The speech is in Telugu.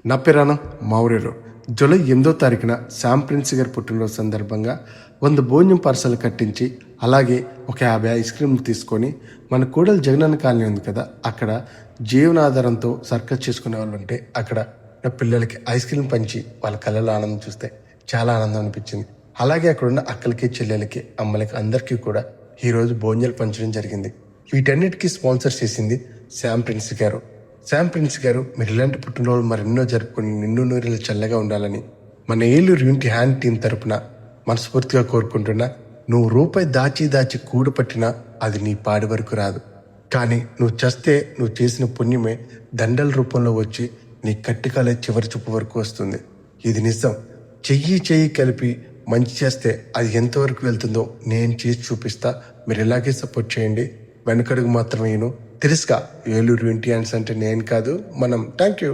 నా పేరాన మౌర్యరు. జూలై 8వ తారీఖున శామ్ ప్రిన్స్ గారి పుట్టినరోజు సందర్భంగా 100 భోజనం పార్సల్ కట్టించి, అలాగే ఒక 50 ఐస్ క్రీమ్లు తీసుకొని మన కూడలి జగనన్న కాలనీ ఉంది కదా, అక్కడ జీవనాధారంతో సర్కస్ చేసుకునే వాళ్ళు ఉంటే అక్కడ నా పిల్లలకి ఐస్ క్రీమ్ పంచి వాళ్ళ కళ్ళలో ఆనందం చూస్తే చాలా ఆనందం అనిపించింది. అలాగే అక్కడ ఉన్న అక్కలకి, చెల్లెలకి, అమ్మలకి అందరికీ కూడా ఈరోజు భోజనాలు పంచడం జరిగింది. వీటన్నిటికీ స్పాన్సర్ చేసింది శామ్ ప్రిన్స్ గారు. శామ్ ప్రిన్స్ గారు, మీరు ఇలాంటి పుట్టినరోజు మరెన్నో జరుపుకొని నిన్ను నూరేళ్ళు చల్లగా ఉండాలని మన ఏలూరు యూనిటీ హ్యాండ్ టీం తరపున మనస్ఫూర్తిగా కోరుకుంటున్నా. నువ్వు రూపాయి దాచి కూడపట్టినా అది నీ పాడి వరకు రాదు, కానీ నువ్వు చస్తే నువ్వు చేసిన పుణ్యమే దండల రూపంలో వచ్చి నీ కట్టికాలే చివరి చూపు వరకు వస్తుంది. ఇది నిజం. చెయ్యి కలిపి మంచి చేస్తే అది ఎంతవరకు వెళ్తుందో నేను చేసి చూపిస్తా. మీరు ఇలాగే సపోర్ట్ చేయండి. వెనకడుగు మాత్రమే తెలుసుగా, ఏలూరు యూనిటీ హ్యాండ్స్ అంటే నేను కాదు, మనం. Thank you.